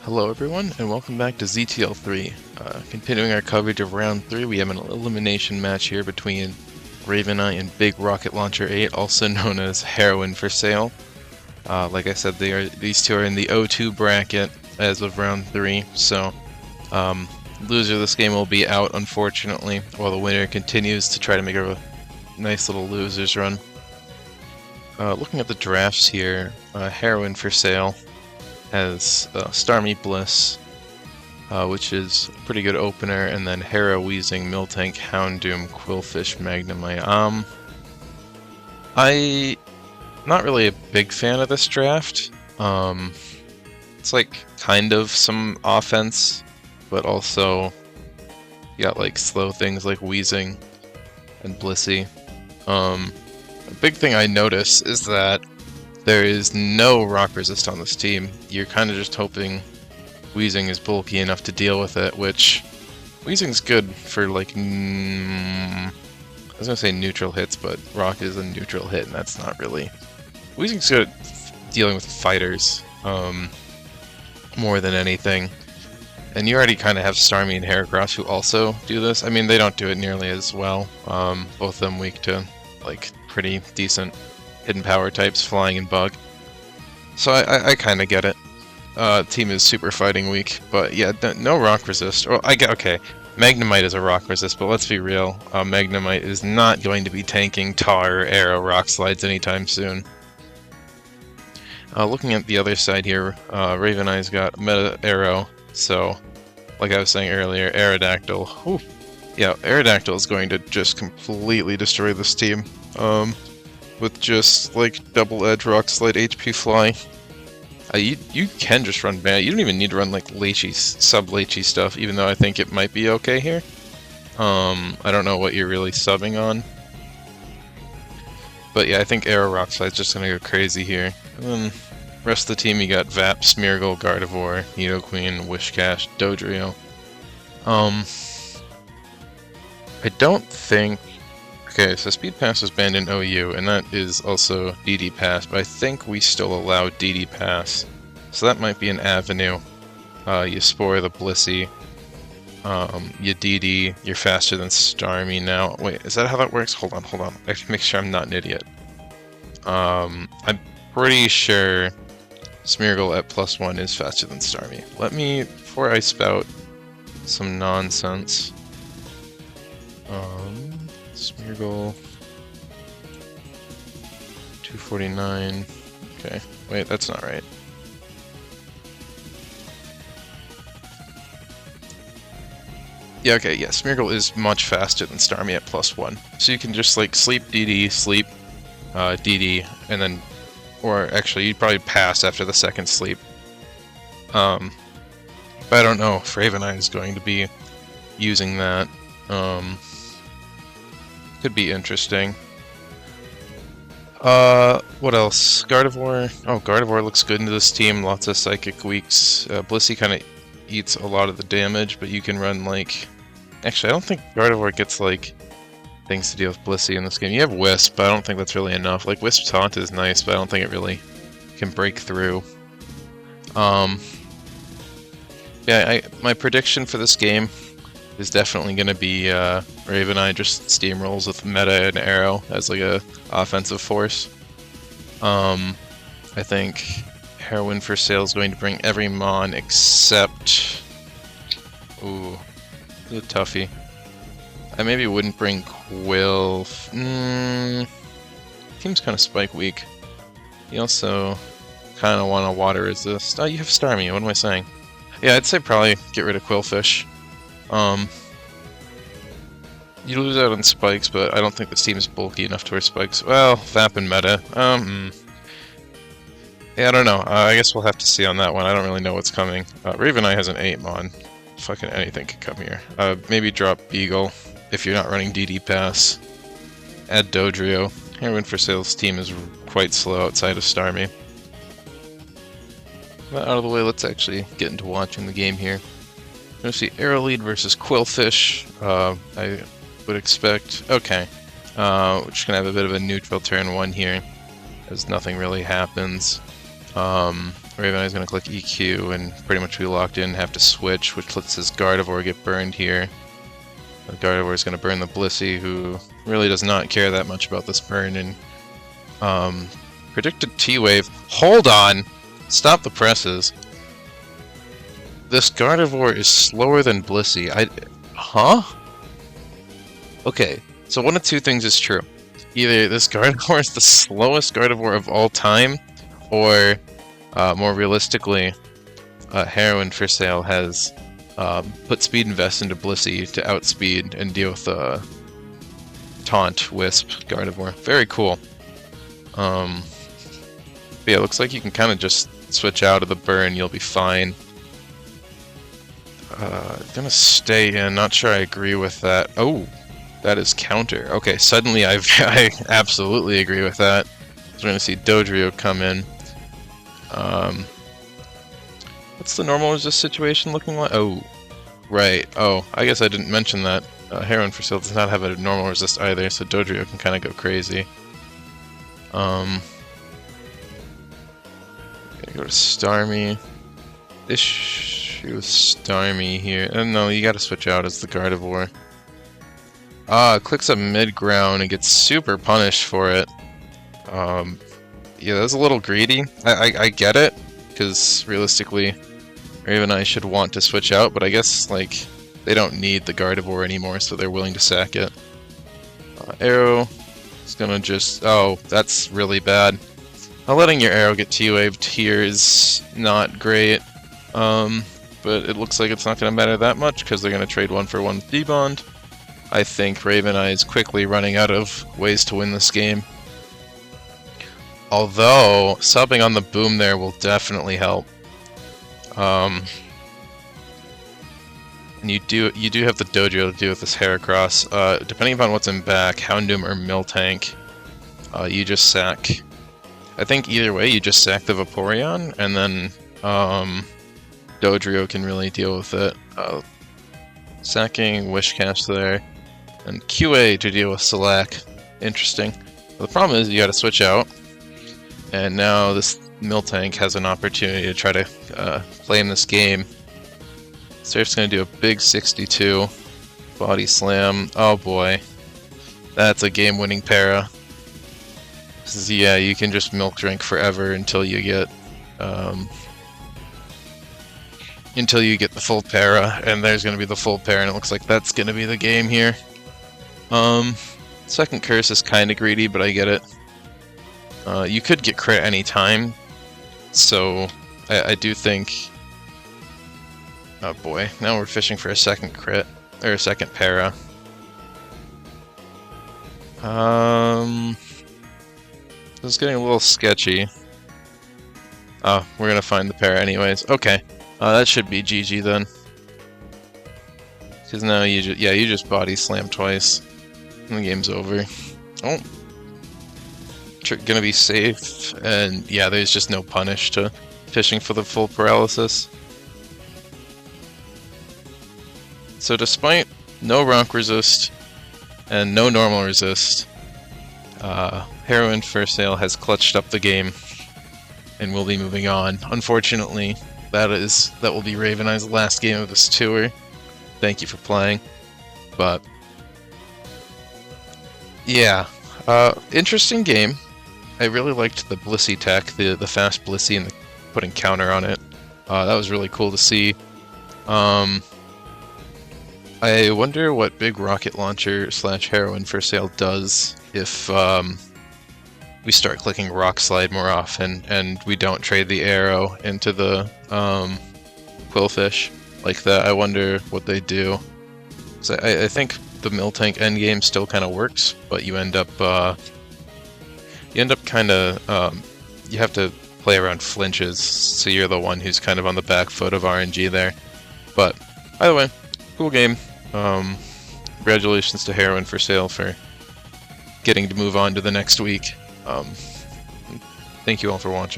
Hello everyone, and welcome back to ZTL3. Continuing our coverage of round 3, we have an elimination match here between RavenEye and Big Rocket Launcher 8, also known as Heroin4Sale. Like I said, these two are in the O2 bracket as of round 3, so loser of this game will be out, unfortunately, while the winner continues to try to make a nice little losers run. Looking at the drafts here, Heroin4Sale has Starmie Bliss, which is a pretty good opener, and then Hera, Weezing, Miltank, Houndoom, Quillfish, Magnemite. I'm not really a big fan of this draft. It's like kind of some offense, but also you got like slow things like Weezing and Blissey. A big thing I notice is that there is no rock resist on this team. You're kind of just hoping Weezing is bulky enough to deal with it, which Weezing's good for like, I was gonna say neutral hits, but rock is a neutral hit, and that's not really. Weezing's good at dealing with fighters more than anything. And you already kind of have Starmie and Heracross who also do this. I mean, they don't do it nearly as well. Both of them weak to like pretty decent hidden power types, flying and bug. So I kind of get it. Team is super fighting weak, but yeah, no rock resist. Oh, okay. Magnemite is a rock resist, but let's be real. Magnemite is not going to be tanking Tar, Arrow, Rock Slides anytime soon. Looking at the other side here, RavenEye's got Meta Arrow, so like I was saying earlier, Aerodactyl. Whew. Yeah, Aerodactyl is going to just completely destroy this team. With just like double edge rock slide HP fly. You can just run bad. You don't even need to run like Lachy, sub-Lachy stuff, even though I think it might be okay here. I don't know what you're really subbing on. But yeah, I think Arrow Rock Slide's just gonna go crazy here. And then rest of the team, you got Vap, Smeargle, Gardevoir, Nidoqueen, Wishcash, Dodrio. I don't think. Okay, so Speed Pass was banned in OU, and that is also DD Pass, but I think we still allow DD Pass. So that might be an avenue. You Spore the Blissey, you DD, you're faster than Starmie now. Wait, is that how that works? Hold on. I have to make sure I'm not an idiot. I'm pretty sure Smeargle at +1 is faster than Starmie. Let me, before I spout some nonsense. Smeargle 249. Okay, wait, that's not right. Yeah, okay, yeah, Smeargle is much faster than Starmie at +1. So you can just like sleep DD, sleep DD, and then, or actually you'd probably pass after the second sleep. But I don't know if RavenEye is going to be using that. Could be interesting. What else? Gardevoir. Oh, Gardevoir looks good into this team. Lots of psychic weaks. Blissey kind of eats a lot of the damage, but you can run like. Actually, I don't think Gardevoir gets like things to deal with Blissey in this game. You have Wisp, but I don't think that's really enough. Like Wisp's taunt is nice, but I don't think it really can break through. Yeah, my prediction for this game is definitely going to be RavenEye just steamrolls with Meta and Arrow as like a offensive force. I think Heroin4Sale is going to bring every Mon except... Ooh, this is a toughie. I maybe wouldn't bring Quill... Team's kind of spike weak. You also kind of want to water resist. Oh, you have Starmie, what am I saying? Yeah, I'd say probably get rid of Quillfish. You lose out on spikes, but I don't think this team is bulky enough to wear spikes. Well, Vap and Meta. Yeah, I don't know. I guess we'll have to see on that one. I don't really know what's coming. RavenEye has an 8-mon. Fucking anything could come here. Maybe drop Beagle if you're not running DD Pass. Add Dodrio. Heroin4Sale's team is quite slow outside of Starmie. But out of the way, let's actually get into watching the game here. We're going to see Arrow Lead versus Quillfish. I would expect... Okay. We're just going to have a bit of a neutral turn 1 here, as nothing really happens. RavenEye is going to click EQ and pretty much be locked in, have to switch, which lets his Gardevoir get burned here. The Gardevoir is going to burn the Blissey, who really does not care that much about this burn, and predicted T-Wave. Hold on! Stop the presses. This Gardevoir is slower than Blissey. Huh? Okay, so one of two things is true. Either this Gardevoir is the slowest Gardevoir of all time, or, more realistically, Heroin4Sale has put Speed Invest into Blissey to outspeed and deal with the Taunt Wisp Gardevoir. Very cool. But yeah, it looks like you can kind of just switch out of the burn, you'll be fine. Gonna stay in, not sure I agree with that. Oh, that is counter. Okay, suddenly I absolutely agree with that. So we're gonna see Dodrio come in. What's the normal resist situation looking like? Oh, right. Oh, I guess I didn't mention that. Heroin4Sale does not have a normal resist either, so Dodrio can kind of go crazy. Gonna go to Starmie. Issue with Starmie here. No, you gotta switch out as the Gardevoir. Clicks up mid-ground and gets super punished for it. Yeah, that's a little greedy. I get it, because realistically, RavenEye should want to switch out, but I guess, like, they don't need the Gardevoir anymore, so they're willing to sack it. Arrow is gonna just... Oh, that's really bad. Letting your Arrow get T-Waved here is not great, but it looks like it's not gonna matter that much, because they're gonna trade 1-for-1 with D-Bond. I think RavenEye is quickly running out of ways to win this game. Although, subbing on the boom there will definitely help. And you do have the Dodrio to deal with this Heracross. Depending upon what's in back, Houndoom or Miltank, you just sack. I think either way, you just sack the Vaporeon, and then Dodrio can really deal with it. Sacking Wishcast there, and QA to deal with Select. Interesting. The problem is you gotta switch out, and now this Miltank has an opportunity to try to flame this game. Surf's gonna do a big 62. Body Slam. Oh boy. That's a game-winning para. Yeah, you can just milk drink forever until you get the full para, and there's gonna be the full para, and it looks like that's gonna be the game here. Second curse is kinda greedy, but I get it. You could get crit any time, so I do think... Oh boy, now we're fishing for a second crit, or a second para. This is getting a little sketchy. Oh, we're gonna find the para anyways. Okay, that should be GG then. Because now you just body slam twice, and the game's over. Oh, gonna be safe, and yeah, there's just no punish to fishing for the full paralysis. So despite no Ronk resist and no normal resist, Heroin4Sale has clutched up the game and will be moving on. Unfortunately, that will be RavenEye's last game of this tour. Thank you for playing. But yeah, interesting game. I really liked the Blissey tech, the fast Blissey and the putting counter on it. That was really cool to see. I wonder what Big Rocket Launcher / Heroin4Sale does if we start clicking Rock Slide more often and we don't trade the arrow into the Quillfish like that. I wonder what they do. So I think the Miltank endgame still kind of works, but you end up kind of you have to play around flinches, so you're the one who's kind of on the back foot of RNG there. But either way, cool game. Congratulations to Heroin4Sale for getting to move on to the next week. Thank you all for watching.